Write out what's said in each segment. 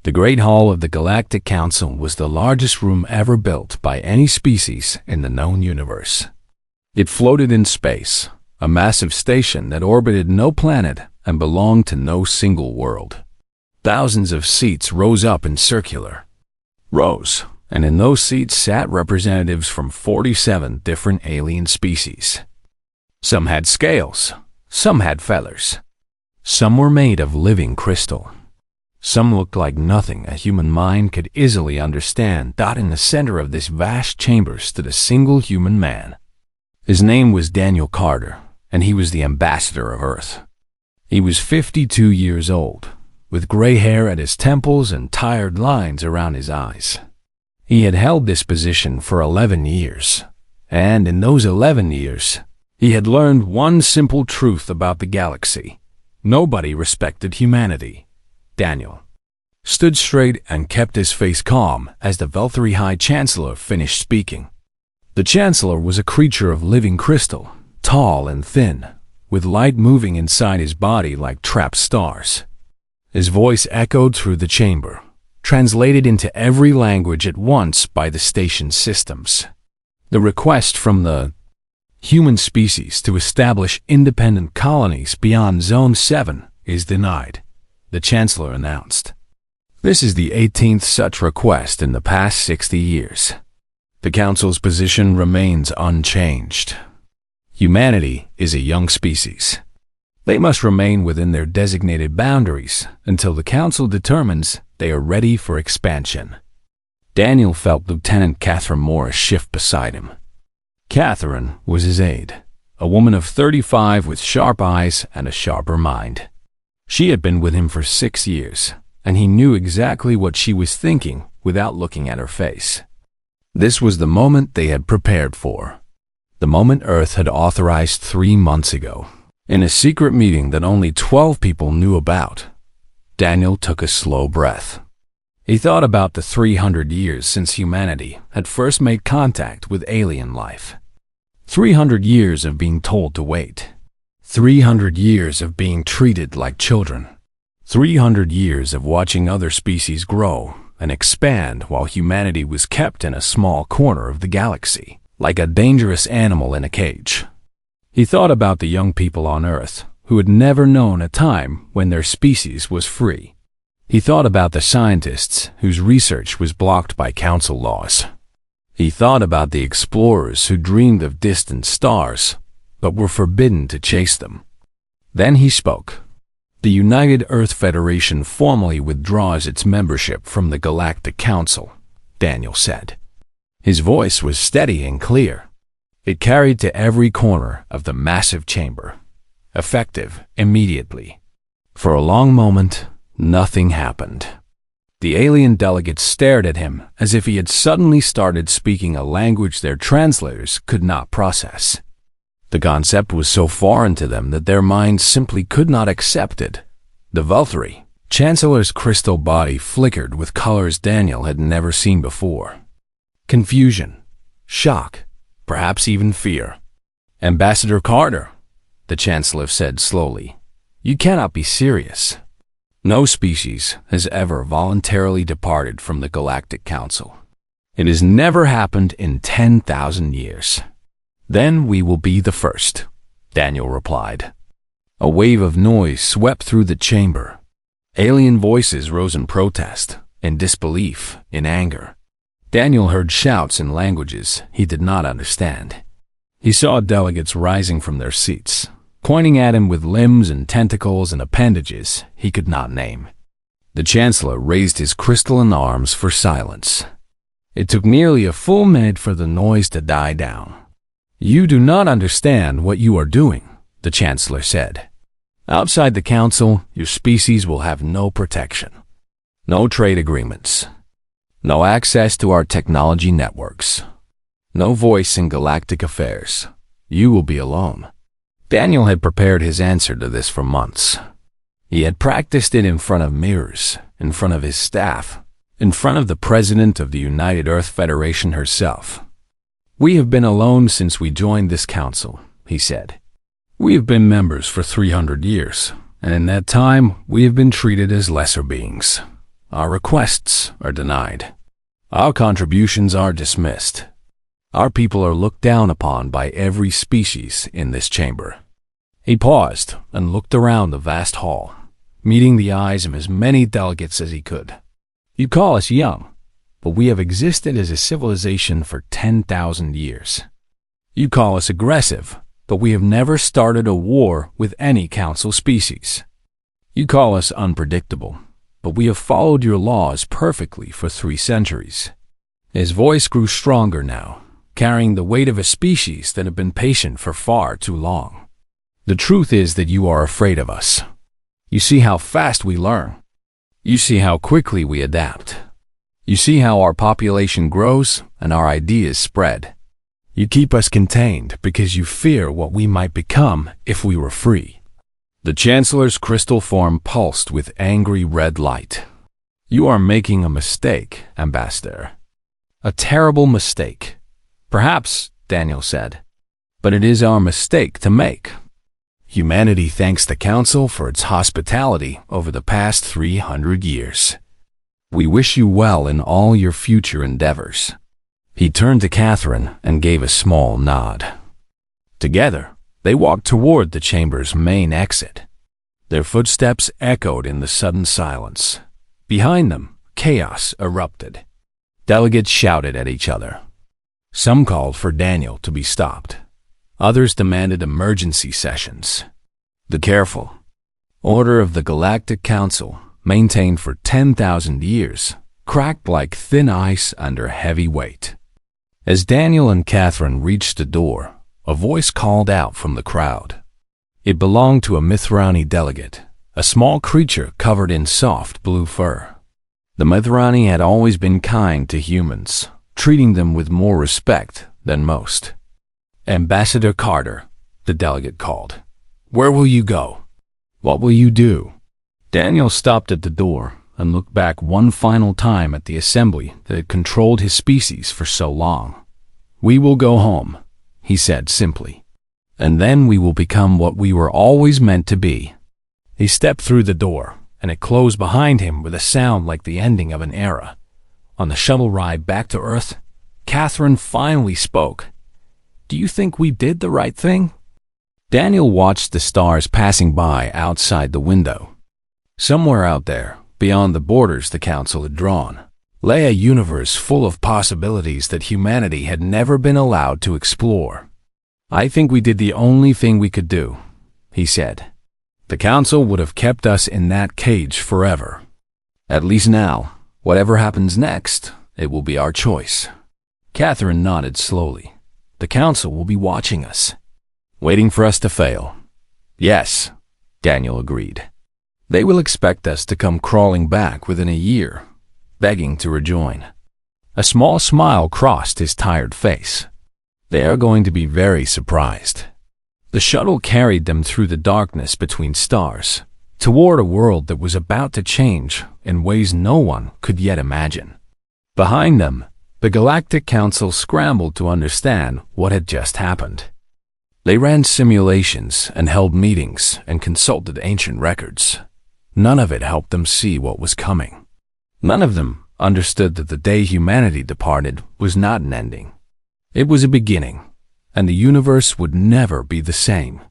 The Great Hall of the Galactic Council was the largest room ever built by any species in the known universe. It floated in space, a massive station that orbited no planet and belonged to no single world. Thousands of seats rose up in circular rows, and in those seats sat representatives from 47 different alien species. Some had scales, some had feathers. Some were made of living crystal. Some looked like nothing a human mind could easily understand. In the center of this vast chamber stood a single human man. His name was Daniel Carter, and he was the ambassador of Earth. He was 52 years old, with gray hair at his temples and tired lines around his eyes. He had held this position for 11 years, and in those 11 years, he had learned one simple truth about the galaxy. Nobody respected humanity. Daniel stood straight and kept his face calm as the Veltri High Chancellor finished speaking. The Chancellor was a creature of living crystal, tall and thin, with light moving inside his body like trapped stars. His voice echoed through the chamber, translated into every language at once by the station systems. The request from the human species to establish independent colonies beyond Zone 7 is denied, the Chancellor announced. This is the 18th such request in the past 60 years. The Council's position remains unchanged. Humanity is a young species. They must remain within their designated boundaries until the Council determines they are ready for expansion. Daniel felt Lieutenant Catherine Morris shift beside him. Catherine was his aide, a woman of 35 with sharp eyes and a sharper mind. She had been with him for 6 years, and he knew exactly what she was thinking without looking at her face. This was the moment they had prepared for. The moment Earth had authorized 3 months ago. In a secret meeting that only 12 people knew about, Daniel took a slow breath. He thought about the 300 years since humanity had first made contact with alien life. 300 years of being told to wait. 300 years of being treated like children. 300 years of watching other species grow and expand while humanity was kept in a small corner of the galaxy, like a dangerous animal in a cage. He thought about the young people on Earth who had never known a time when their species was free. He thought about the scientists whose research was blocked by Council laws. He thought about the explorers who dreamed of distant stars, but were forbidden to chase them. Then he spoke. The United Earth Federation formally withdraws its membership from the Galactic Council, Daniel said. His voice was steady and clear. It carried to every corner of the massive chamber, effective immediately. For a long moment, nothing happened. The alien delegates stared at him as if he had suddenly started speaking a language their translators could not process. The concept was so foreign to them that their minds simply could not accept it. The Veltri Chancellor's crystal body flickered with colors Daniel had never seen before. Confusion, shock, perhaps even fear. "Ambassador Carter," the Chancellor said slowly, "you cannot be serious. No species has ever voluntarily departed from the Galactic Council. It has never happened in 10,000 years. Then we will be the first," Daniel replied. A wave of noise swept through the chamber. Alien voices rose in protest, in disbelief, in anger. Daniel heard shouts in languages he did not understand. He saw delegates rising from their seats, pointing at him with limbs and tentacles and appendages he could not name. The Chancellor raised his crystalline arms for silence. It took nearly a full minute for the noise to die down. "You do not understand what you are doing," the Chancellor said. "Outside the Council, your species will have no protection, no trade agreements, no access to our technology networks, no voice in galactic affairs. You will be alone." Daniel had prepared his answer to this for months. He had practiced it in front of mirrors, in front of his staff, in front of the President of the United Earth Federation herself. "We have been alone since we joined this council," he said. "We have been members for 300 years, and in that time we have been treated as lesser beings. Our requests are denied. Our contributions are dismissed. Our people are looked down upon by every species in this chamber." He paused and looked around the vast hall, meeting the eyes of as many delegates as he could. "You call us young, but we have existed as a civilization for 10,000 years. You call us aggressive, but we have never started a war with any council species. You call us unpredictable, but we have followed your laws perfectly for 3 centuries. His voice grew stronger now, carrying the weight of a species that had been patient for far too long. "The truth is that you are afraid of us. You see how fast we learn. You see how quickly we adapt. You see how our population grows and our ideas spread. You keep us contained because you fear what we might become if we were free." The Chancellor's crystal form pulsed with angry red light. "You are making a mistake, Ambassador. A terrible mistake. Perhaps," Daniel said, "but it is our mistake to make. Humanity thanks the Council for its hospitality over the past 300 years. We wish you well in all your future endeavors." He turned to Catherine and gave a small nod. Together, they walked toward the chamber's main exit. Their footsteps echoed in the sudden silence. Behind them, chaos erupted. Delegates shouted at each other. Some called for Daniel to be stopped. Others demanded emergency sessions. The careful order of the Galactic Council, maintained for 10,000 years, cracked like thin ice under heavy weight. As Daniel and Catherine reached the door, a voice called out from the crowd. It belonged to a Mithrani delegate, a small creature covered in soft blue fur. The Mithrani had always been kind to humans, treating them with more respect than most. "Ambassador Carter," the delegate called. "Where will you go? What will you do?" Daniel stopped at the door and looked back one final time at the assembly that had controlled his species for so long. "We will go home," he said simply, "and then we will become what we were always meant to be." He stepped through the door, and it closed behind him with a sound like the ending of an era. On the shuttle ride back to Earth, Catherine finally spoke. "Do you think we did the right thing?" Daniel watched the stars passing by outside the window. Somewhere out there, beyond the borders the Council had drawn, lay a universe full of possibilities that humanity had never been allowed to explore. "I think we did the only thing we could do," he said. "The Council would have kept us in that cage forever. At least now, whatever happens next, it will be our choice." Catherine nodded slowly. "The Council will be watching us, waiting for us to fail." "Yes," Daniel agreed. "They will expect us to come crawling back within a year, begging to rejoin." A small smile crossed his tired face. "They are going to be very surprised." The shuttle carried them through the darkness between stars, toward a world that was about to change in ways no one could yet imagine. Behind them, the Galactic Council scrambled to understand what had just happened. They ran simulations and held meetings and consulted ancient records. None of it helped them see what was coming. None of them understood that the day humanity departed was not an ending. It was a beginning, and the universe would never be the same.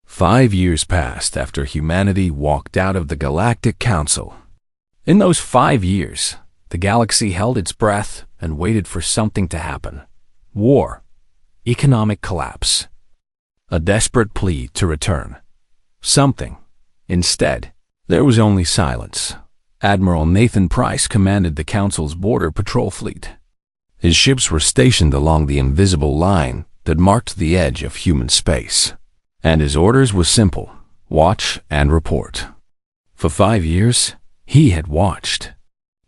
5 years passed after humanity walked out of the Galactic Council. In those 5 years, the galaxy held its breath and waited for something to happen. War, economic collapse, a desperate plea to return. Something. Instead, there was only silence. Admiral Nathan Price commanded the Council's border patrol fleet. His ships were stationed along the invisible line that marked the edge of human space. And his orders were simple: watch and report. For 5 years, he had watched.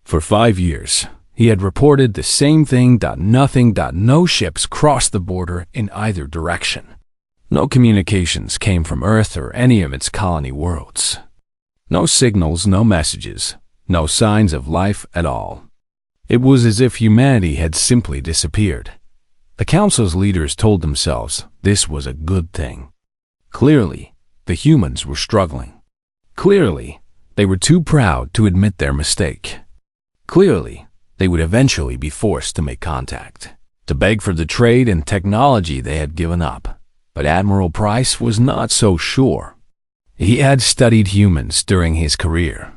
For 5 years, he had reported the same thing. Nothing. No ships crossed the border in either direction. No communications came from Earth or any of its colony worlds. No signals, no messages, no signs of life at all. It was as if humanity had simply disappeared. The Council's leaders told themselves this was a good thing. Clearly, the humans were struggling. Clearly, They were too proud to admit their mistake. Clearly, they would eventually be forced to make contact, to beg for the trade and technology they had given up. But Admiral Price was not so sure. He had studied humans during his career.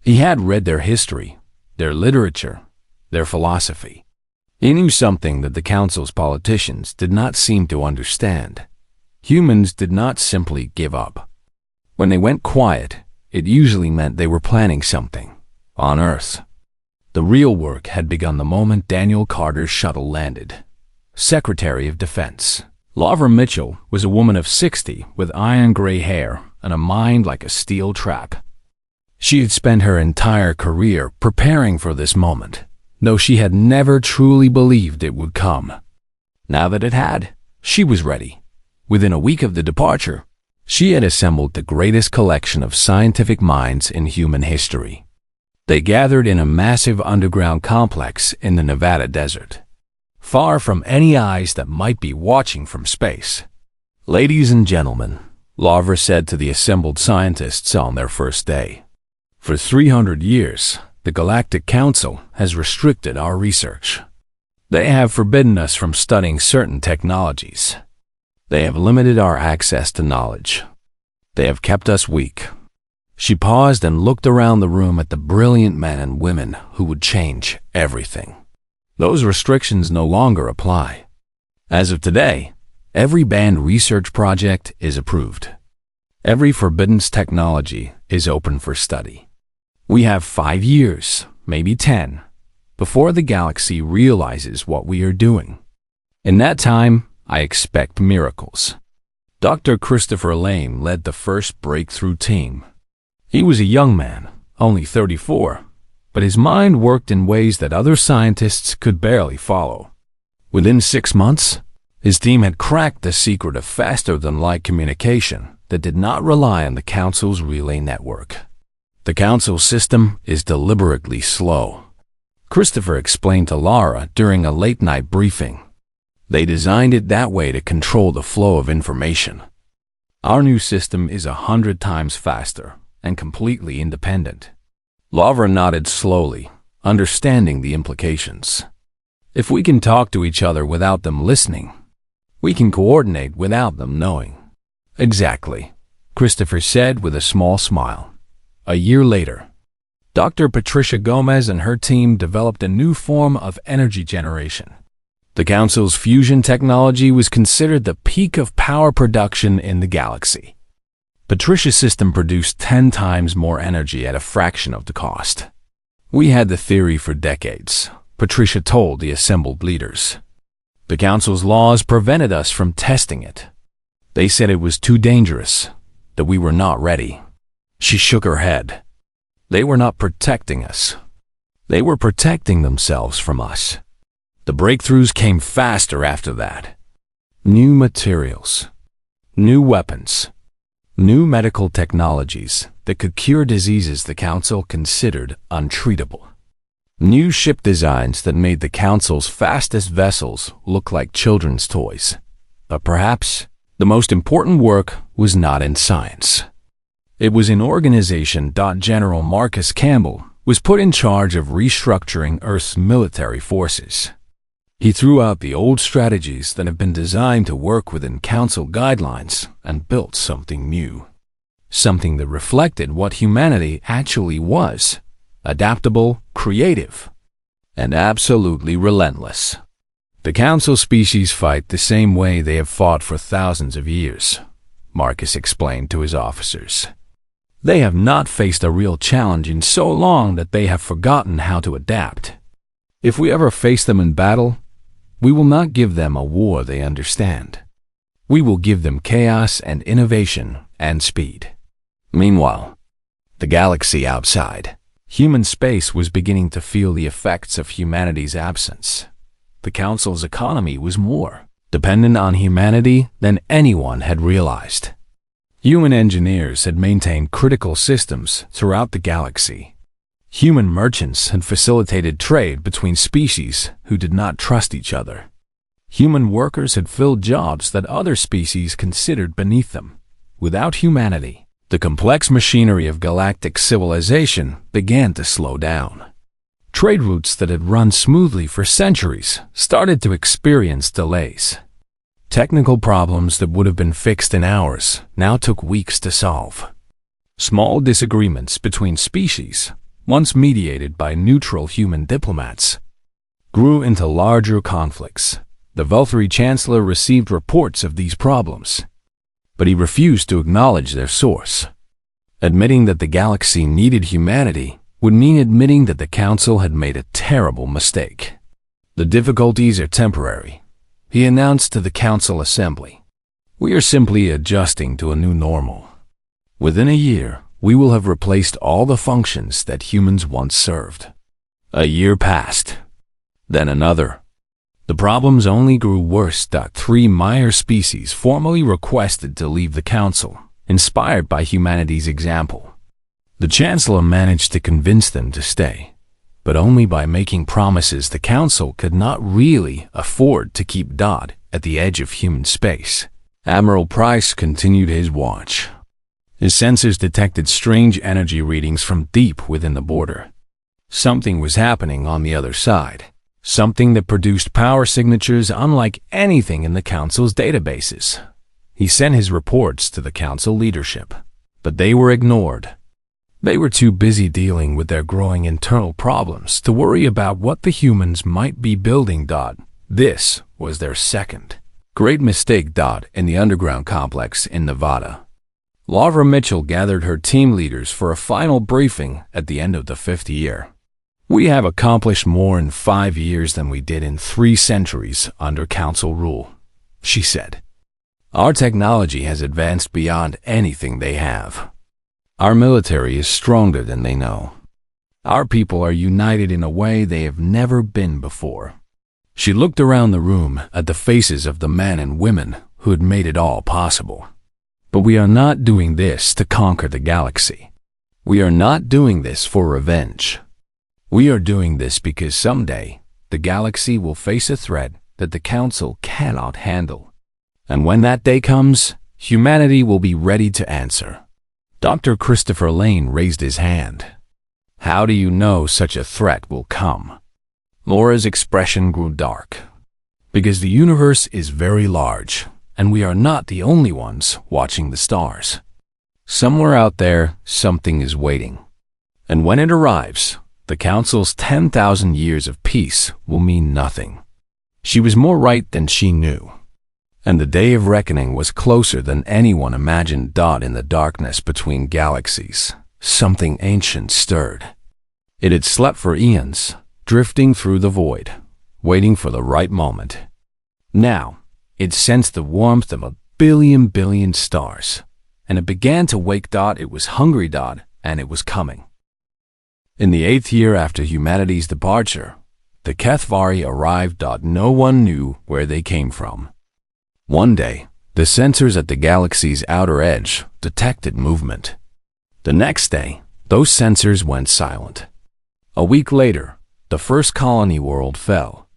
He had read their history, their literature, their philosophy. He knew something that the Council's politicians did not seem to understand. Humans did not simply give up. When they went quiet, it usually meant they were planning something on Earth. The real work had begun the moment Daniel Carter's shuttle landed. Secretary of Defense Lavra Mitchell was a woman of 60 with iron-gray hair and a mind like a steel trap. She had spent her entire career preparing for this moment, though she had never truly believed it would come. Now that it had, she was ready. Within a week of the departure, she had assembled the greatest collection of scientific minds in human history. They gathered in a massive underground complex in the Nevada desert, far from any eyes that might be watching from space. "Ladies and gentlemen," Lavra said to the assembled scientists on their first day, "for 300 years, the Galactic Council has restricted our research. They have forbidden us from studying certain technologies. They have limited our access to knowledge. They have kept us weak." She paused and looked around the room at the brilliant men and women who would change everything. Those restrictions no longer apply. As of today, every banned research project is approved. Every forbidden technology is open for study. We have 5 years, maybe 10, before the galaxy realizes what we are doing. In that time, I expect miracles. Dr. Christopher Lame led the first breakthrough team. He was a young man, only 34, but his mind worked in ways that other scientists could barely follow. Within 6 months, his team had cracked the secret of faster-than-light communication that did not rely on the Council's relay network. The Council system is deliberately slow, Christopher explained to Lara during a late-night briefing. They designed it that way to control the flow of information. Our new system is 100 times faster and completely independent. Lavra nodded slowly, understanding the implications. If we can talk to each other without them listening, we can coordinate without them knowing. Exactly, Christopher said with a small smile. A year later, Dr. Patricia Gomez and her team developed a new form of energy generation. The Council's fusion technology was considered the peak of power production in the galaxy. Patricia's system produced 10 times more energy at a fraction of the cost. We had the theory for decades, Patricia told the assembled leaders. The Council's laws prevented us from testing it. They said it was too dangerous, that we were not ready. She shook her head. They were not protecting us. They were protecting themselves from us. The breakthroughs came faster after that. New materials, new weapons, new medical technologies that could cure diseases the Council considered untreatable. New ship designs that made the Council's fastest vessels look like children's toys. But perhaps the most important work was not in science. It was in organization. General Marcus Campbell was put in charge of restructuring Earth's military forces. He threw out the old strategies that have been designed to work within Council guidelines and built something new. Something that reflected what humanity actually was: adaptable, creative, and absolutely relentless. The Council species fight the same way they have fought for thousands of years, Marcus explained to his officers. They have not faced a real challenge in so long that they have forgotten how to adapt. If we ever face them in battle, we will not give them a war they understand. We will give them chaos and innovation and speed. Meanwhile, the galaxy outside, human space was beginning to feel the effects of humanity's absence. The Council's economy was more dependent on humanity than anyone had realized. Human engineers had maintained critical systems throughout the galaxy. Human merchants had facilitated trade between species who did not trust each other. Human workers had filled jobs that other species considered beneath them. Without humanity, The complex machinery of galactic civilization began to slow down. Trade routes that had run smoothly for centuries started to experience delays. Technical problems that would have been fixed in hours now took weeks to solve. Small disagreements between species, once mediated by neutral human diplomats, grew into larger conflicts. The Valkyrie Chancellor received reports of these problems, but he refused to acknowledge their source. Admitting that the galaxy needed humanity would mean admitting that the Council had made a terrible mistake. The difficulties are temporary, he announced to the Council Assembly. We are simply adjusting to a new normal. Within a year, we will have replaced all the functions that humans once served. A year passed, then another. The problems only grew worse. 3 Meyer species formally requested to leave the Council, inspired by humanity's example. The Chancellor managed to convince them to stay, but only by making promises the Council could not really afford to keep at the edge of human space. Admiral Price continued his watch. His sensors detected strange energy readings from deep within the border. Something was happening on the other side, something that produced power signatures unlike anything in the Council's databases. He sent his reports to the Council leadership, but they were ignored. They were too busy dealing with their growing internal problems to worry about what the humans might be building. This was their second great mistake. In the underground complex in Nevada, Laura Mitchell gathered her team leaders for a final briefing at the end of the 5th year. We have accomplished more in 5 years than we did in 3 centuries under Council rule, she said. Our technology has advanced beyond anything they have. Our military is stronger than they know. Our people are united in a way they have never been before. She looked around the room at the faces of the men and women who had made it all possible. But we are not doing this to conquer the galaxy. We are not doing this for revenge. We are doing this because someday the galaxy will face a threat that the Council cannot handle. And when that day comes, humanity will be ready to answer. Dr. Christopher Lane raised his hand. How do you know such a threat will come? Laura's expression grew dark. Because the universe is very large, and we are not the only ones watching the stars. Somewhere out there, something is waiting. And when it arrives, the Council's 10,000 years of peace will mean nothing. She was more right than she knew. And the day of reckoning was closer than anyone imagined. In the darkness between galaxies, something ancient stirred. It had slept for eons, drifting through the void, waiting for the right moment. Now, it sensed the warmth of a billion stars, and it began to wake. It was hungry. And it was coming. In the 8th year after humanity's departure, the Kethvari arrived. No one knew where they came from. One day, the sensors at the galaxy's outer edge detected movement. The next day, those sensors went silent. A week later, the first colony world fell.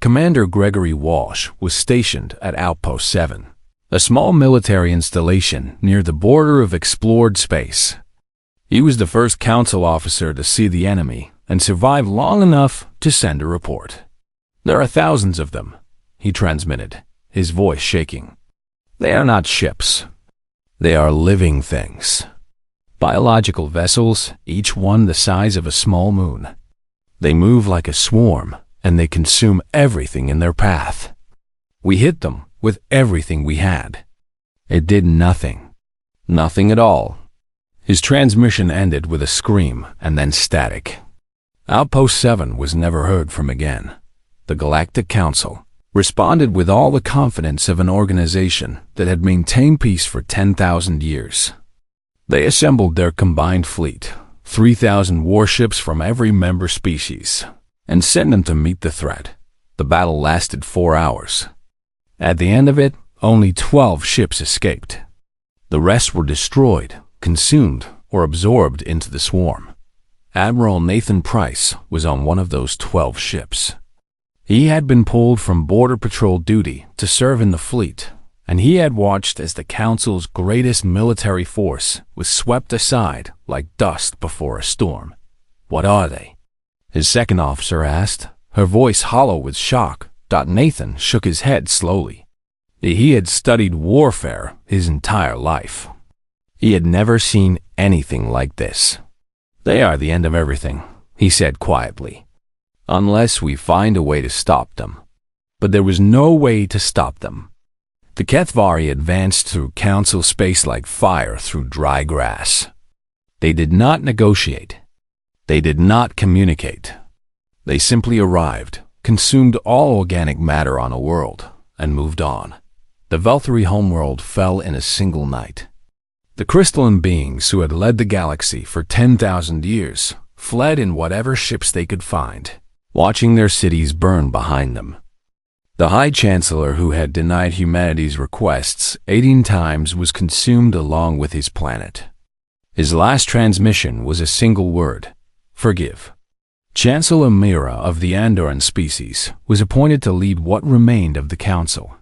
Commander Gregory Walsh was stationed at Outpost 7, a small military installation near the border of explored space. He was the first Council officer to see the enemy and survive long enough to send a report. There are thousands of them, he transmitted, his voice shaking. They are not ships. They are living things. Biological vessels, each one the size of a small moon. They move like a swarm, and they consume everything in their path. We hit them with everything we had. It did nothing. Nothing at all. His transmission ended with a scream and then static. Outpost 7 was never heard from again. The Galactic Council responded with all the confidence of an organization that had maintained peace for 10,000 years. They assembled their combined fleet, 3,000 warships from every member species, and sent them to meet the threat. The battle lasted 4 hours. At the end of it, only 12 ships escaped. The rest were destroyed, consumed, or absorbed into the swarm. Admiral Nathan Price was on one of those 12 ships. He had been pulled from Border Patrol duty to serve in the fleet, and he had watched as the Council's greatest military force was swept aside like dust before a storm. "What are they?" his second officer asked, her voice hollow with shock. Nathan shook his head slowly. He had studied warfare his entire life. He had never seen anything like this. "They are the end of everything," he said quietly, "unless we find a way to stop them." But there was no way to stop them. The HFY advanced through Council space like fire through dry grass. They did not negotiate. They did not communicate. They simply arrived, consumed all organic matter on a world, and moved on. The Velthari homeworld fell in a single night. The crystalline beings who had led the galaxy for 10,000 years fled in whatever ships they could find, watching their cities burn behind them. The High Chancellor who had denied humanity's requests 18 times was consumed along with his planet. His last transmission was a single word: forgive. Chancellor Mira of the Andoran species was appointed to lead what remained of the Council.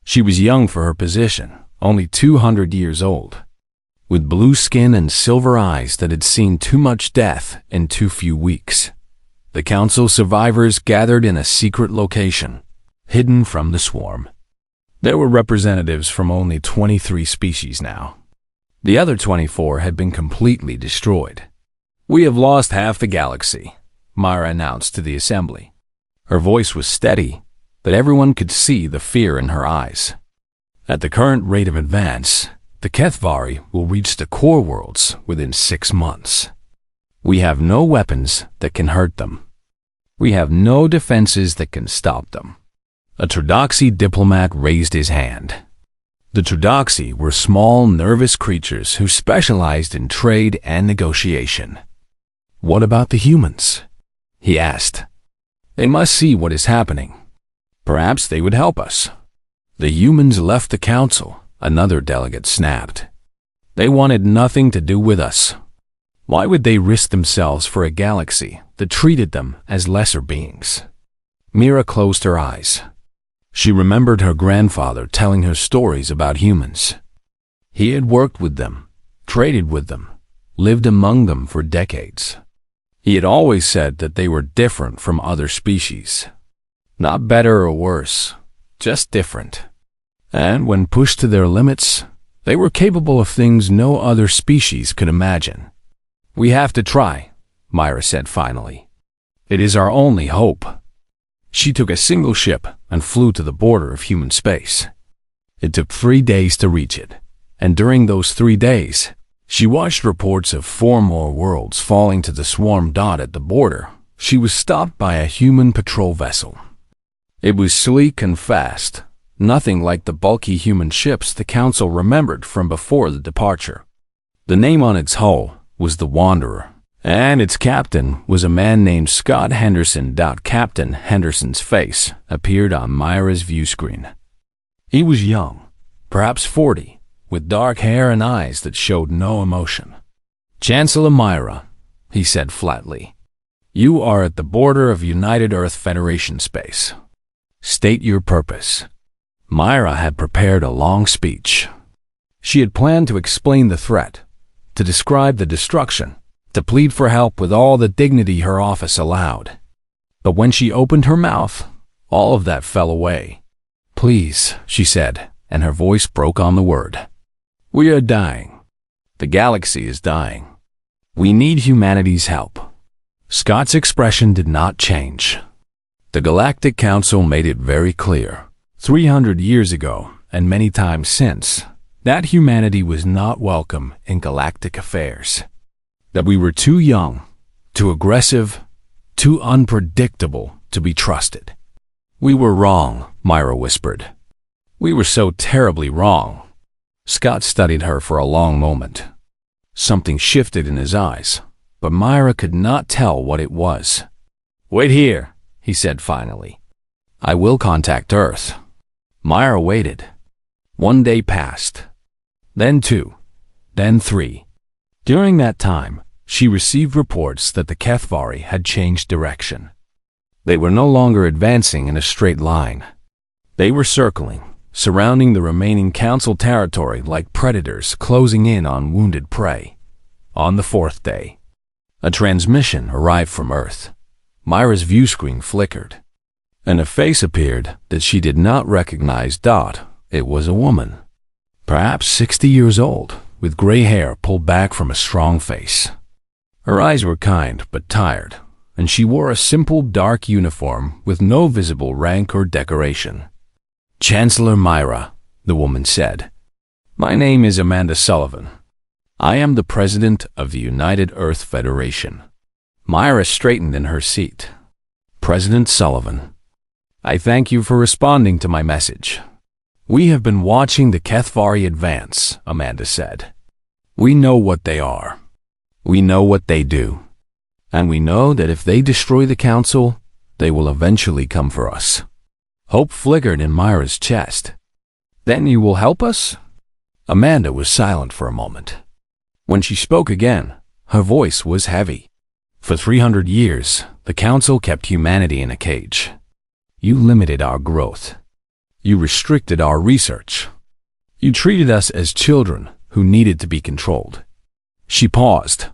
She was young for her position, only 200 years old, with blue skin and silver eyes that had seen too much death in too few weeks. The Council survivors gathered in a secret location, hidden from the swarm. There were representatives from only 23 species now. The other 24 had been completely destroyed. "We have lost half the galaxy," Myra announced to the assembly. Her voice was steady, but everyone could see the fear in her eyes. "At the current rate of advance, the HFY will reach the core worlds within 6 months. We have no weapons that can hurt them. We have no defenses that can stop them." A Tradoxy diplomat raised his hand. The Tradoxy were small, nervous creatures who specialized in trade and negotiation. "What about the humans?" he asked. "They must see what is happening. Perhaps they would help us." "The humans left the Council," another delegate snapped. "They wanted nothing to do with us. Why would they risk themselves for a galaxy that treated them as lesser beings?" Mira closed her eyes. She remembered her grandfather telling her stories about humans. He had worked with them, traded with them, lived among them for decades. He had always said that they were different from other species. Not better or worse, just different. And when pushed to their limits, they were capable of things no other species could imagine. "We have to try," Myra said finally. "It is our only hope." She took a single ship and flew to the border of human space. It took 3 days to reach it, and during those 3 days, she watched reports of 4 more worlds falling to the swarm dot at the border. She was stopped by a human patrol vessel. It was sleek and fast, nothing like the bulky human ships the Council remembered from before the departure. The name on its hull was the Wanderer, and its captain was a man named Scott Henderson. Captain Henderson's face appeared on Myra's view screen. He was young, perhaps 40, with dark hair and eyes that showed no emotion. "Chancellor Myra," he said flatly, "you are at the border of United Earth Federation space. State your purpose." Myra had prepared a long speech. She had planned to explain the threat, to describe the destruction, to plead for help with all the dignity her office allowed. But when she opened her mouth, all of that fell away. "Please," she said, and her voice broke on the word. "We are dying. The galaxy is dying. We need humanity's help." Scott's expression did not change. The Galactic Council made it very clear, 300 years ago and many times since, that humanity was not welcome in galactic affairs. That we were too young, too aggressive, too unpredictable to be trusted. "We were wrong," Myra whispered. "We were so terribly wrong." Scott studied her for a long moment. Something shifted in his eyes, but Myra could not tell what it was. "Wait here," he said finally. "I will contact Earth." Myra waited. 1 day passed, then 2, then 3. During that time, she received reports that the HFY had changed direction. They were no longer advancing in a straight line. They were circling, surrounding the remaining council territory like predators closing in on wounded prey. On the fourth day, a transmission arrived from Earth. Myra's view screen flickered, and a face appeared that she did not recognize. It was a woman, perhaps 60 years old, with gray hair pulled back from a strong face. Her eyes were kind but tired, and she wore a simple dark uniform with no visible rank or decoration. "Chancellor Myra," the woman said. "My name is Amanda Sullivan. I am the president of the United Earth Federation." Myra straightened in her seat. "President Sullivan, I thank you for responding to my message. We have been watching the HFY advance," Amanda said. "We know what they are. We know what they do. And we know that if they destroy the council, they will eventually come for us." Hope flickered in Myra's chest. "Then you will help us?" Amanda was silent for a moment. When she spoke again, her voice was heavy. "For 300 years, the council kept humanity in a cage. You limited our growth. You restricted our research. You treated us as children who needed to be controlled." She paused.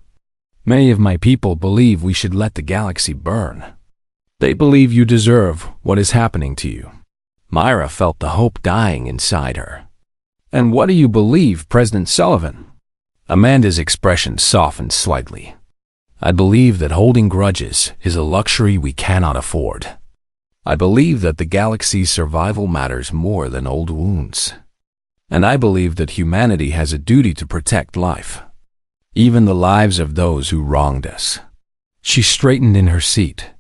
"Many of my people believe we should let the galaxy burn. They believe you deserve what is happening to you." Myra felt the hope dying inside her. "And what do you believe, President Sullivan?" Amanda's expression softened slightly. "I believe that holding grudges is a luxury we cannot afford. I believe that the galaxy's survival matters more than old wounds. And I believe that humanity has a duty to protect life, even the lives of those who wronged us." She straightened in her seat,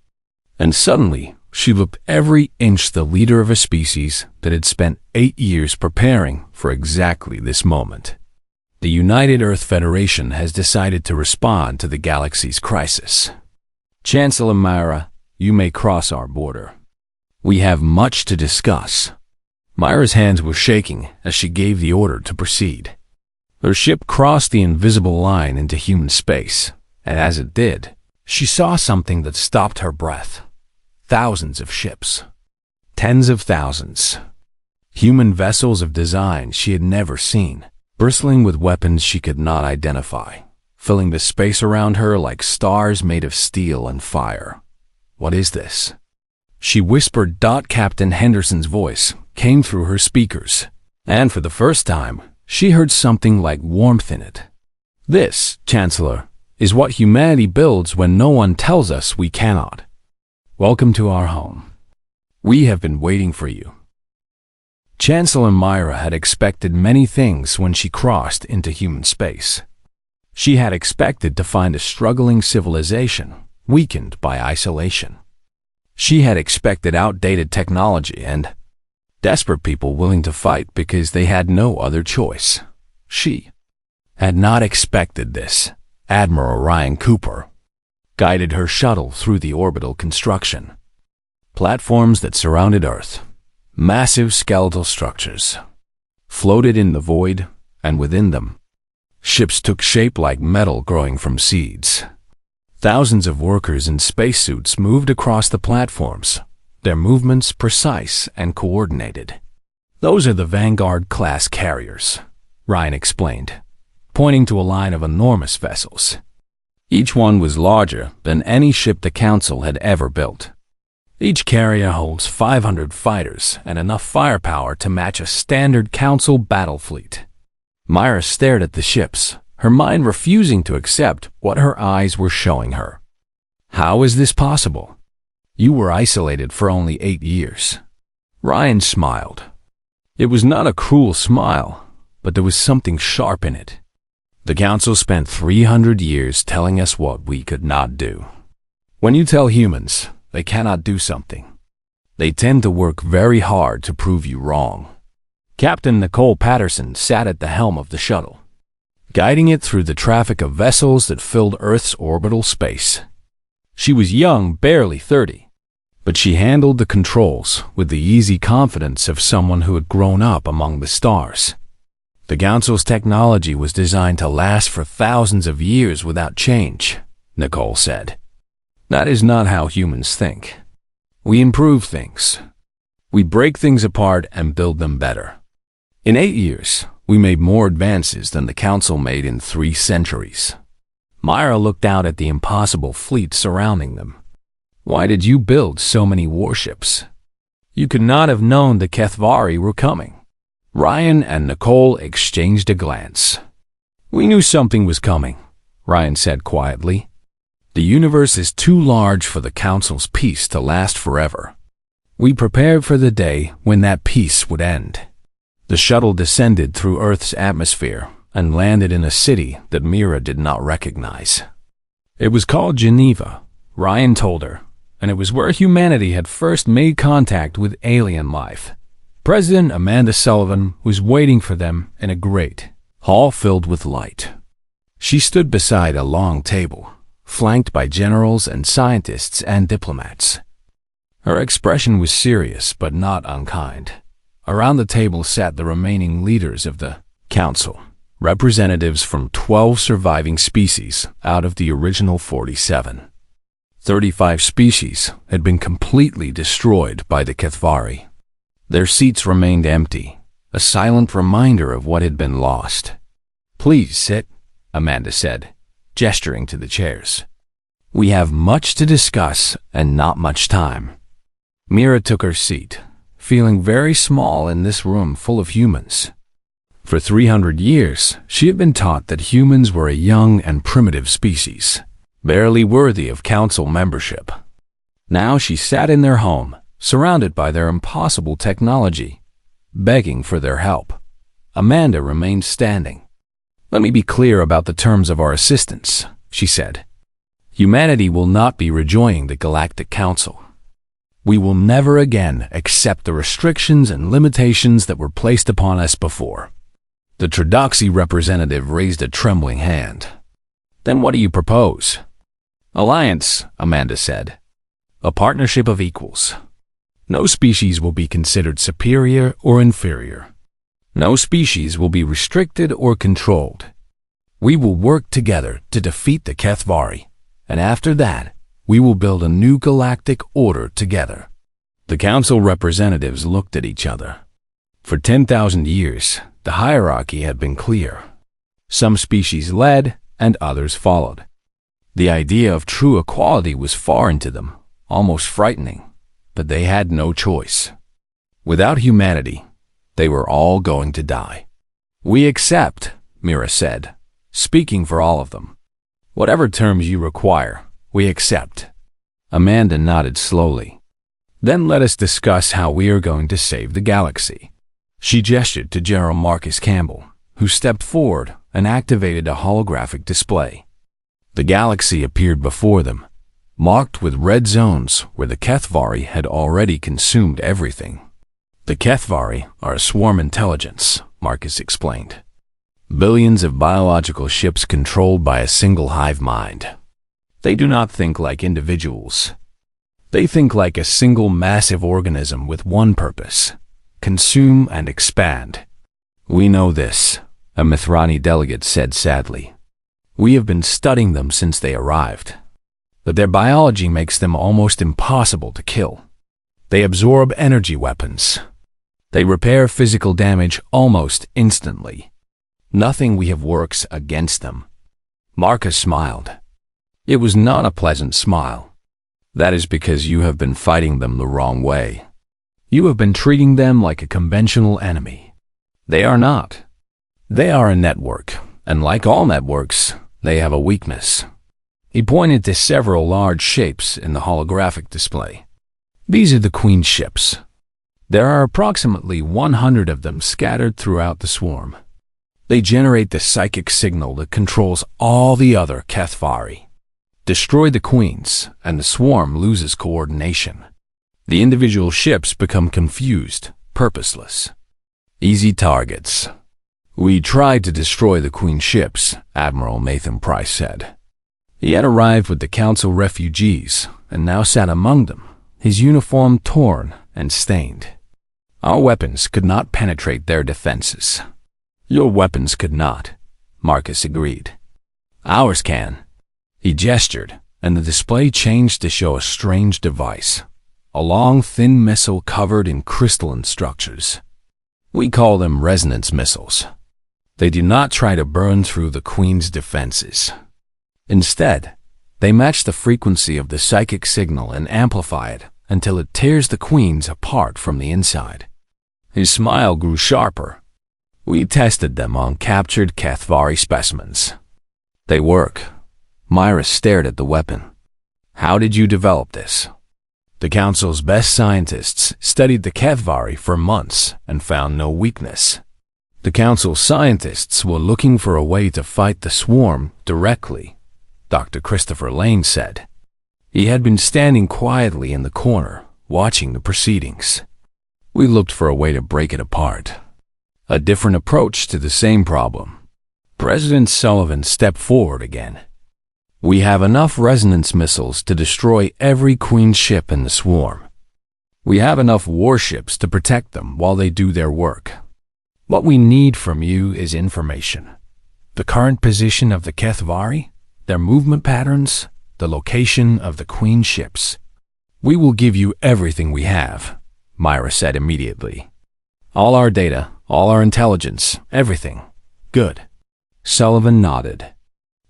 and suddenly she looked every inch the leader of a species that had spent 8 years preparing for exactly this moment. "The United Earth Federation has decided to respond to the galaxy's crisis. Chancellor Myra, you may cross our border. We have much to discuss." Myra's hands were shaking as she gave the order to proceed. Her ship crossed the invisible line into human space, and as it did, she saw something that stopped her breath. Thousands of ships. Tens of thousands. Human vessels of design she had never seen, bristling with weapons she could not identify, filling the space around her like stars made of steel and fire. "What is this?" she whispered. Captain Henderson's voice came through her speakers, and for the first time, she heard something like warmth in it. "This, Chancellor, is what humanity builds when no one tells us we cannot. Welcome to our home. We have been waiting for you." Chancellor Myra had expected many things when she crossed into human space. She had expected to find a struggling civilization, weakened by isolation. She had expected outdated technology and desperate people willing to fight because they had no other choice. She had not expected this. Admiral Ryan Cooper guided her shuttle through the orbital construction. Platforms that surrounded Earth, massive skeletal structures, floated in the void, and within them, ships took shape like metal growing from seeds. Thousands of workers in spacesuits moved across the platforms, their movements precise and coordinated. "Those are the Vanguard-class carriers," Ryan explained, pointing to a line of enormous vessels. Each one was larger than any ship the Council had ever built. Each carrier holds 500 fighters and enough firepower to match a standard Council battle fleet. Myra stared at the ships, her mind refusing to accept what her eyes were showing her. "How is this possible? You were isolated for only 8 years." Ryan smiled. It was not a cruel smile, but there was something sharp in it. "The Council spent 300 years telling us what we could not do. When you tell humans they cannot do something, they tend to work very hard to prove you wrong." Captain Nicole Patterson sat at the helm of the shuttle, guiding it through the traffic of vessels that filled Earth's orbital space. She was young, barely 30, but she handled the controls with the easy confidence of someone who had grown up among the stars. "The Council's technology was designed to last for thousands of years without change," Nicole said. "That is not how humans think. We improve things. We break things apart and build them better. In 8 years, we made more advances than the Council made in 3 centuries. Myra looked out at the impossible fleet surrounding them. Why did you build so many warships? You could not have known the HFY were coming. Ryan and Nicole exchanged a glance. We knew something was coming, Ryan said quietly. The universe is too large for the Council's peace to last forever. We prepared for the day when that peace would end. The shuttle descended through Earth's atmosphere and landed in a city that Mira did not recognize. It was called Geneva, Ryan told her, and it was where humanity had first made contact with alien life. President Amanda Sullivan was waiting for them in a great hall filled with light. She stood beside a long table, flanked by generals and scientists and diplomats. Her expression was serious but not unkind. Around the table sat the remaining leaders of the Council, representatives from 12 surviving species out of the original 47. 35 species had been completely destroyed by the HFY. Their seats remained empty, a silent reminder of what had been lost. Please sit, Amanda said, gesturing to the chairs. We have much to discuss and not much time. Mira took her seat, feeling very small in this room full of humans. For 300 years, she had been taught that humans were a young and primitive species, barely worthy of Council membership. Now she sat in their home, surrounded by their impossible technology, begging for their help. Amanda remained standing. Let me be clear about the terms of our assistance, she said. Humanity will not be rejoining the Galactic Council. We will never again accept the restrictions and limitations that were placed upon us before. The Tradoxy representative raised a trembling hand. Then what do you propose? Alliance, Amanda said. A partnership of equals. No species will be considered superior or inferior. No species will be restricted or controlled. We will work together to defeat the HFY, and after that, we will build a new galactic order together. The Council representatives looked at each other. For 10,000 years, the hierarchy had been clear. Some species led and others followed. The idea of true equality was foreign to them, almost frightening, but they had no choice. Without humanity, they were all going to die. We accept, Mira said, speaking for all of them. Whatever terms you require, we accept. Amanda nodded slowly. Then let us discuss how we are going to save the galaxy. She gestured to General Marcus Campbell, who stepped forward and activated a holographic display. The galaxy appeared before them, marked with red zones where the HFY had already consumed everything. The HFY are a swarm intelligence, Marcus explained. Billions of biological ships controlled by a single hive mind. They do not think like individuals. They think like a single massive organism with one purpose: consume and expand. We know this, a Mithrani delegate said sadly. We have been studying them since they arrived. But their biology makes them almost impossible to kill. They absorb energy weapons. They repair physical damage almost instantly. Nothing we have works against them. Marcus smiled. It was not a pleasant smile. That is because you have been fighting them the wrong way. You have been treating them like a conventional enemy. They are not. They are a network, and like all networks, they have a weakness. He pointed to several large shapes in the holographic display. These are the Queen ships. There are approximately 100 of them scattered throughout the swarm. They generate the psychic signal that controls all the other HFY. Destroy the queens, and the swarm loses coordination. The individual ships become confused, purposeless. Easy targets. We tried to destroy the queen ships, Admiral Nathan Price said. He had arrived with the Council refugees and now sat among them, his uniform torn and stained. Our weapons could not penetrate their defenses. Your weapons could not, Marcus agreed. Ours can. He gestured, and the display changed to show a strange device. a long, thin missile covered in crystalline structures. We call them resonance missiles. They do not try to burn through the Queen's defenses. Instead, they match the frequency of the psychic signal and amplify it until it tears the Queens apart from the inside. His smile grew sharper. We tested them on captured HFY specimens. They work. Myra stared at the weapon. How did you develop this? The Council's best scientists studied the HFY for months and found no weakness. The Council scientists were looking for a way to fight the swarm directly, Dr. Christopher Lane said. He had been standing quietly in the corner, watching the proceedings. We looked for a way to break it apart. A different approach to the same problem. President Sullivan stepped forward again. We have enough resonance missiles to destroy every Queen ship in the swarm. We have enough warships to protect them while they do their work. What we need from you is information. The current position of the HFY, their movement patterns, the location of the Queen ships. We will give you everything we have, Myra said immediately. All our data, all our intelligence, everything. Good. Sullivan nodded.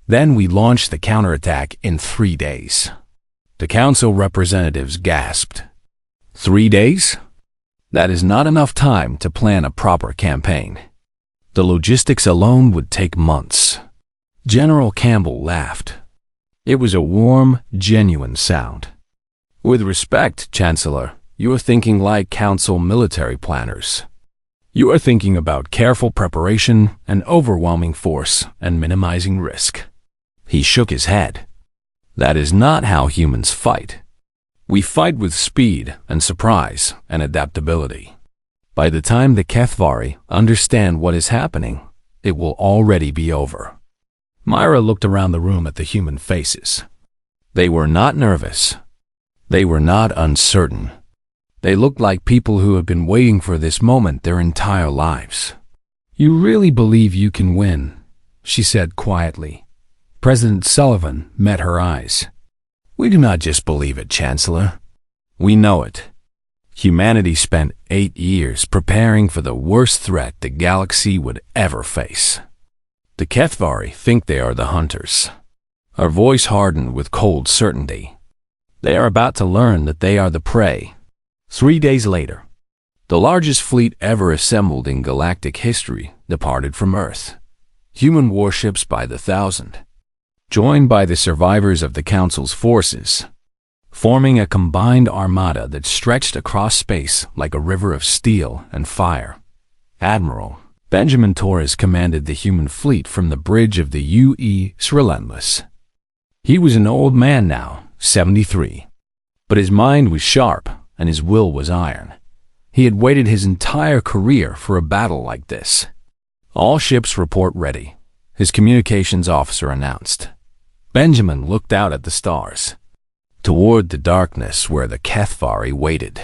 Then we launched the counterattack in 3 days. The Council representatives gasped. 3 days? That is not enough time to plan a proper campaign. The logistics alone would take months. General Campbell laughed. It was a warm, genuine sound. With respect, Chancellor, you are thinking like Council military planners. You are thinking about careful preparation and overwhelming force and minimizing risk. He shook his head. That is not how humans fight. We fight with speed and surprise and adaptability. By the time the HFY understand what is happening, it will already be over. Myra looked around the room at the human faces. They were not nervous. They were not uncertain. They looked like people who had been waiting for this moment their entire lives. You really believe you can win, she said quietly. President Sullivan met her eyes. We do not just believe it, Chancellor. We know it. Humanity spent 8 years preparing for the worst threat the galaxy would ever face. The HFY think they are the hunters. Her voice hardened with cold certainty. They are about to learn that they are the prey. 3 days later, the largest fleet ever assembled in galactic history departed from Earth. Human warships by the thousand, joined by the survivors of the Council's forces, forming a combined armada that stretched across space like a river of steel and fire. Admiral Benjamin Torres commanded the human fleet from the bridge of the U.S. Relentless. He was an old man now, 73, but his mind was sharp and his will was iron. He had waited his entire career for a battle like this. All ships report ready, his communications officer announced. Benjamin looked out at the stars, toward the darkness where the HFY waited.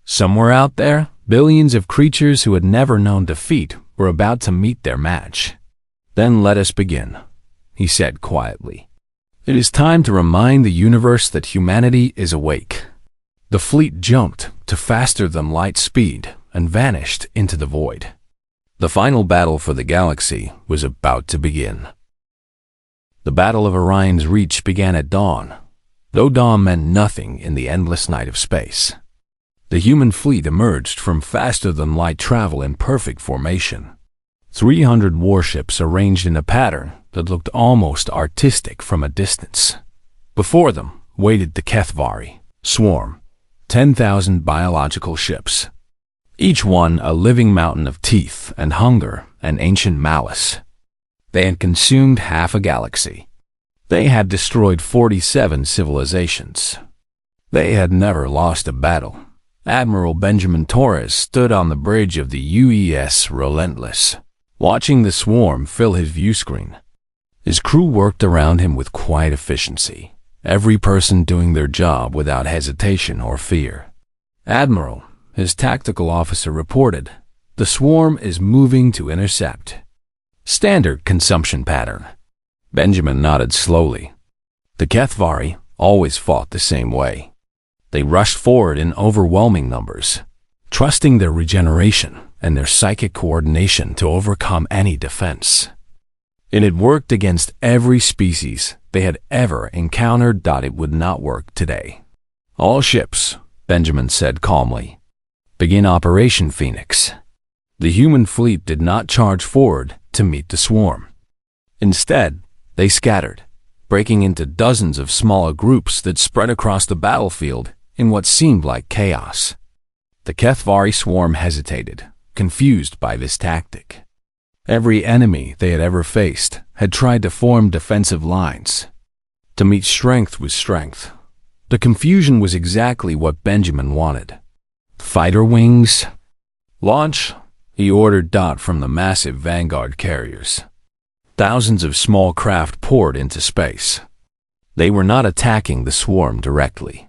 Somewhere out there, billions of creatures who had never known defeat were about to meet their match. Then let us begin, he said quietly. It is time to remind the universe that humanity is awake. The fleet jumped to faster-than-light speed and vanished into the void. The final battle for the galaxy was about to begin. The Battle of Orion's Reach began at dawn, though dawn meant nothing in the endless night of space. The human fleet emerged from faster-than-light travel in perfect formation. 300 warships arranged in a pattern that looked almost artistic from a distance. Before them waited the HFY swarm, 10,000 biological ships, each one a living mountain of teeth and hunger and ancient malice. They had consumed half a galaxy. They had destroyed 47 civilizations. They had never lost a battle. Admiral Benjamin Torres stood on the bridge of the U.S. Relentless, watching the swarm fill his view screen. His crew worked around him with quiet efficiency, every person doing their job without hesitation or fear. Admiral, his tactical officer reported, the swarm is moving to intercept. Standard consumption pattern. Benjamin nodded slowly. The HFY always fought the same way. They rushed forward in overwhelming numbers, trusting their regeneration and their psychic coordination to overcome any defense. It had worked against every species they had ever encountered. It would not work today. "All ships," Benjamin said calmly, "begin Operation Phoenix." The human fleet did not charge forward to meet the swarm. Instead, they scattered, breaking into dozens of smaller groups that spread across the battlefield in what seemed like chaos. The HFY swarm hesitated, confused by this tactic. Every enemy they had ever faced had tried to form defensive lines, to meet strength with strength. The confusion was exactly what Benjamin wanted. "Fighter wings, launch," he ordered. From the massive Vanguard carriers, thousands of small craft poured into space. They were not attacking the swarm directly.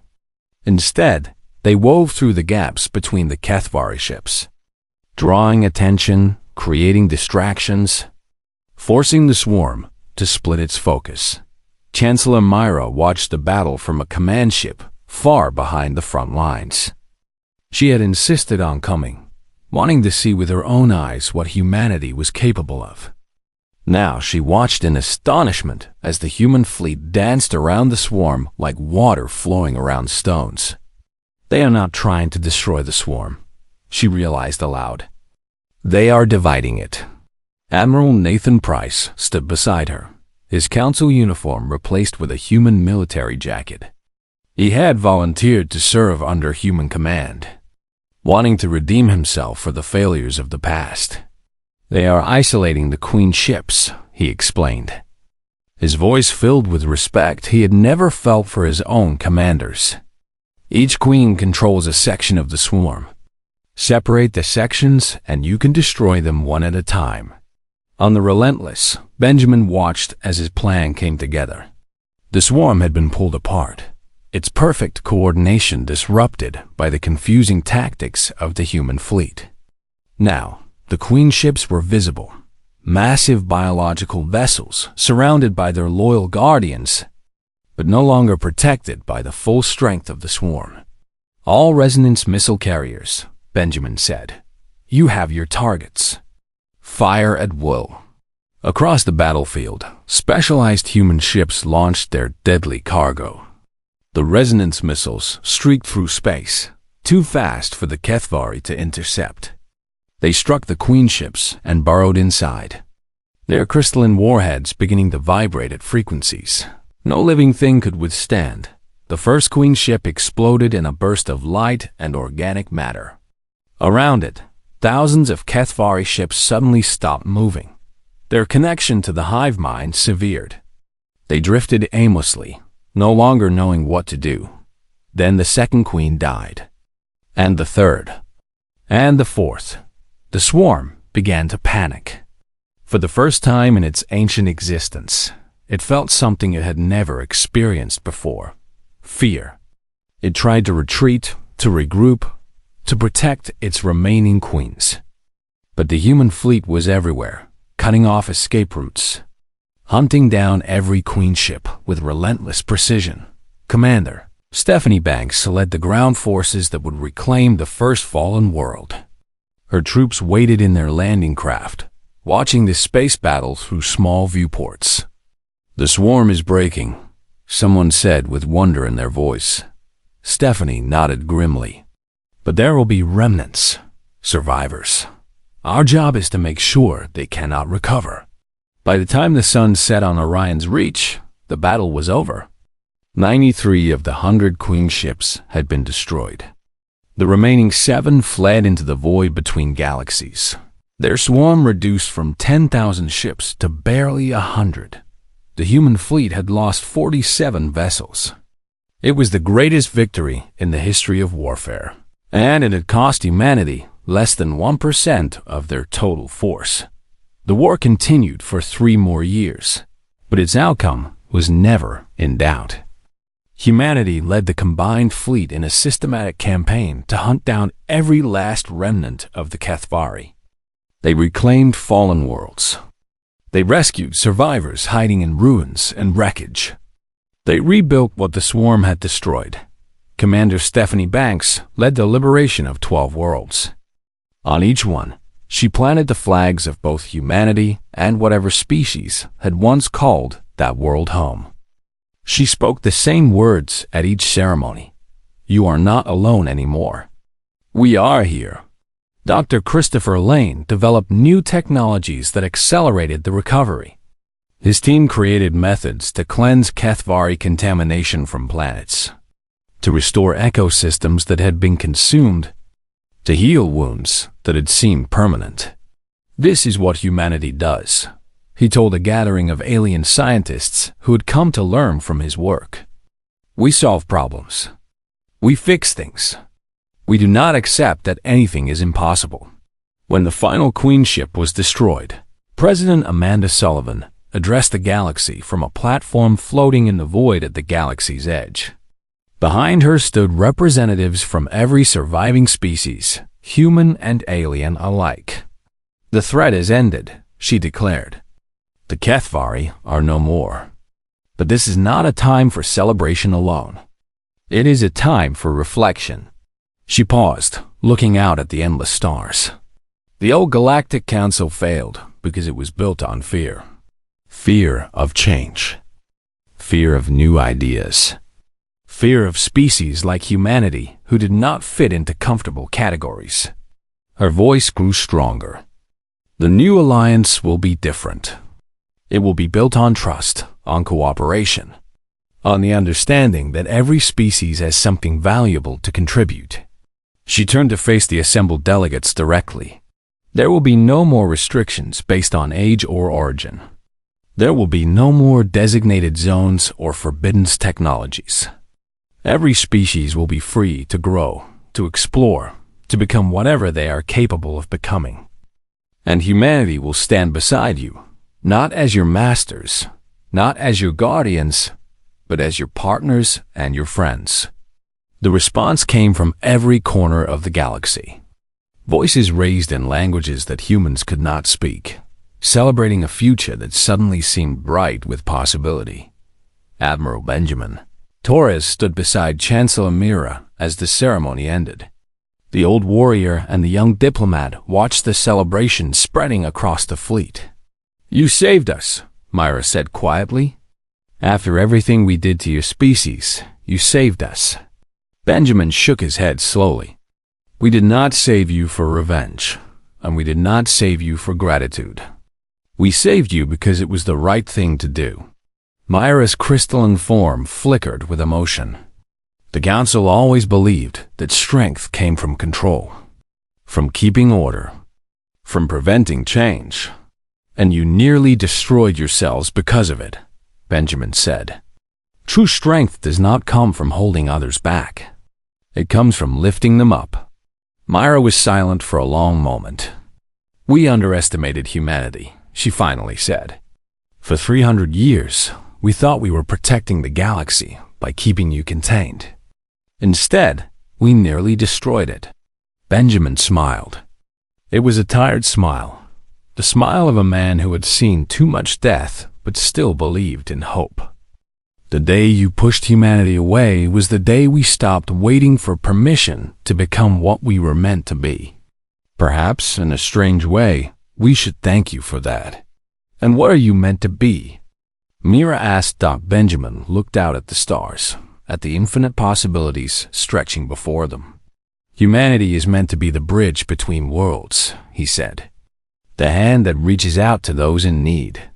Instead, they wove through the gaps between the HFY ships, drawing attention, creating distractions, forcing the swarm to split its focus. Chancellor Myra watched the battle from a command ship far behind the front lines. She had insisted on coming, wanting to see with her own eyes what humanity was capable of. Now she watched in astonishment as the human fleet danced around the swarm like water flowing around stones. "They are not trying to destroy the swarm," she realized aloud. "They are dividing it." Admiral Nathan Price stood beside her, his council uniform replaced with a human military jacket. He had volunteered to serve under human command, wanting to redeem himself for the failures of the past. "They are isolating the Queen ships," he explained, his voice filled with respect he had never felt for his own commanders. "Each queen controls a section of the swarm. Separate the sections and you can destroy them one at a time." On the Relentless, Benjamin watched as his plan came together. The swarm had been pulled apart, its perfect coordination disrupted by the confusing tactics of the human fleet. Now, the Queen ships were visible, massive biological vessels surrounded by their loyal guardians, but no longer protected by the full strength of the swarm. "All resonance missile carriers," Benjamin said. "You have your targets. Fire at will." Across the battlefield, specialized human ships launched their deadly cargo. The resonance missiles streaked through space, too fast for the HFY to intercept. They struck the Queen ships and burrowed inside, their crystalline warheads beginning to vibrate at frequencies no living thing could withstand. The first Queen ship exploded in a burst of light and organic matter. Around it, thousands of HFY ships suddenly stopped moving, their connection to the hive mind severed. They drifted aimlessly, no longer knowing what to do. Then the second Queen died, and the third, and the fourth. The swarm began to panic. For the first time in its ancient existence, it felt something it had never experienced before: fear. It tried to retreat, to regroup, to protect its remaining queens. But the human fleet was everywhere, cutting off escape routes, hunting down every Queen ship with relentless precision. Commander Stephanie Banks led the ground forces that would reclaim the first fallen world. Her troops waited in their landing craft, watching the space battle through small viewports. "The swarm is breaking," someone said with wonder in their voice. Stephanie nodded grimly. "But there will be remnants, survivors. Our job is to make sure they cannot recover." By the time the sun set on Orion's reach, the battle was over. 93 of the 100 Queen ships had been destroyed. The remaining 7 fled into the void between galaxies, their swarm reduced from 10,000 ships to barely 100. The human fleet had lost 47 vessels. It was the greatest victory in the history of warfare, and it had cost humanity less than 1% of their total force. The war continued for 3 more years, but its outcome was never in doubt. Humanity led the combined fleet in a systematic campaign to hunt down every last remnant of the HFY. They reclaimed fallen worlds. They rescued survivors hiding in ruins and wreckage. They rebuilt what the swarm had destroyed, Commander Stephanie Banks led the liberation of 12 worlds. On each one, she planted the flags of both humanity and whatever species had once called that world home. She spoke the same words at each ceremony. You are not alone anymore. We are here. Dr. Christopher Lane developed new technologies that accelerated the recovery. His team created methods to cleanse HFY contamination from planets, to restore ecosystems that had been consumed, to heal wounds that had seemed permanent. This is what humanity does, he told a gathering of alien scientists who had come to learn from his work. We solve problems. We fix things. We do not accept that anything is impossible. When the final Queen ship was destroyed, President Amanda Sullivan addressed the galaxy from a platform floating in the void at the galaxy's edge. Behind her stood representatives from every surviving species, human and alien alike. The threat is ended, she declared. The HFY are no more. But this is not a time for celebration alone. It is a time for reflection. She paused, looking out at the endless stars. The old Galactic Council failed because it was built on fear. Fear of change. Fear of new ideas. Fear of species like humanity who did not fit into comfortable categories. Her voice grew stronger. The new alliance will be different. It will be built on trust, on cooperation, on the understanding that every species has something valuable to contribute. She turned to face the assembled delegates directly. There will be no more restrictions based on age or origin. There will be no more designated zones or forbidden technologies. Every species will be free to grow, to explore, to become whatever they are capable of becoming. And humanity will stand beside you, not as your masters, not as your guardians, but as your partners and your friends. The response came from every corner of the galaxy. Voices raised in languages that humans could not speak, celebrating a future that suddenly seemed bright with possibility. Admiral Benjamin Torres stood beside Chancellor Mira as the ceremony ended. The old warrior and the young diplomat watched the celebration spreading across the fleet. You saved us, Mira said quietly. After everything we did to your species, you saved us. Benjamin shook his head slowly. We did not save you for revenge, and we did not save you for gratitude. We saved you because it was the right thing to do. Myra's crystalline form flickered with emotion. The council always believed that strength came from control, from keeping order, from preventing change. And you nearly destroyed yourselves because of it, Benjamin said. True strength does not come from holding others back. It comes from lifting them up. Myra was silent for a long moment. We underestimated humanity, she finally said. For 300 years, we thought we were protecting the galaxy by keeping you contained. Instead, we nearly destroyed it. Benjamin smiled. It was a tired smile, the smile of a man who had seen too much death but still believed in hope. The day you pushed humanity away was the day we stopped waiting for permission to become what we were meant to be. Perhaps, in a strange way, we should thank you for that. And what are you meant to be? Mira asked. Benjamin looked out at the stars, at the infinite possibilities stretching before them. Humanity is meant to be the bridge between worlds, he said. The hand that reaches out to those in need.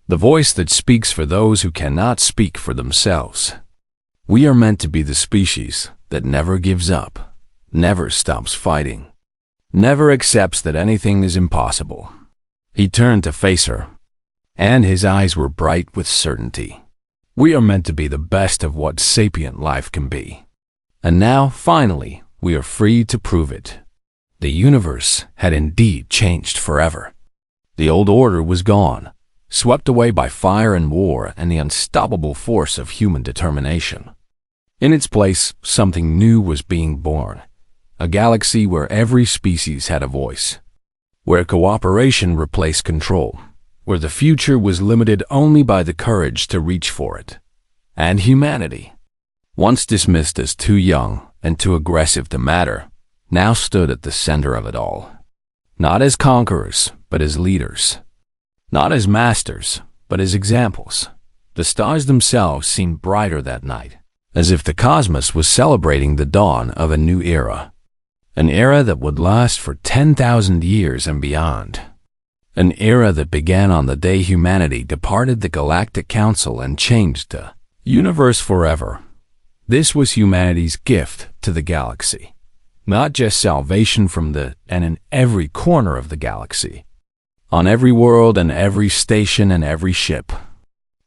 The voice that speaks for those who cannot speak for themselves. We are meant to be the species that never gives up, never stops fighting, never accepts that anything is impossible. He turned to face her, and his eyes were bright with certainty. We are meant to be the best of what sapient life can be. And now, finally, we are free to prove it. The universe had indeed changed forever. The old order was gone, swept away by fire and war and the unstoppable force of human determination. In its place, something new was being born, a galaxy where every species had a voice, where cooperation replaced control, where the future was limited only by the courage to reach for it. And humanity, once dismissed as too young and too aggressive to matter, now stood at the center of it all. Not as conquerors, but as leaders. Not as masters, but as examples. The stars themselves seemed brighter that night, as if the cosmos was celebrating the dawn of a new era. An era that would last for 10,000 years and beyond. An era that began on the day humanity departed the Galactic Council and changed the universe forever. This was humanity's gift to the galaxy. Not just salvation from the and in every corner of the galaxy. On every world and every station and every ship.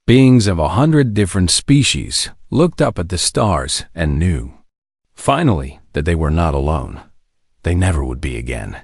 Beings of 100 different species looked up at the stars and knew, finally, that they were not alone. They never would be again.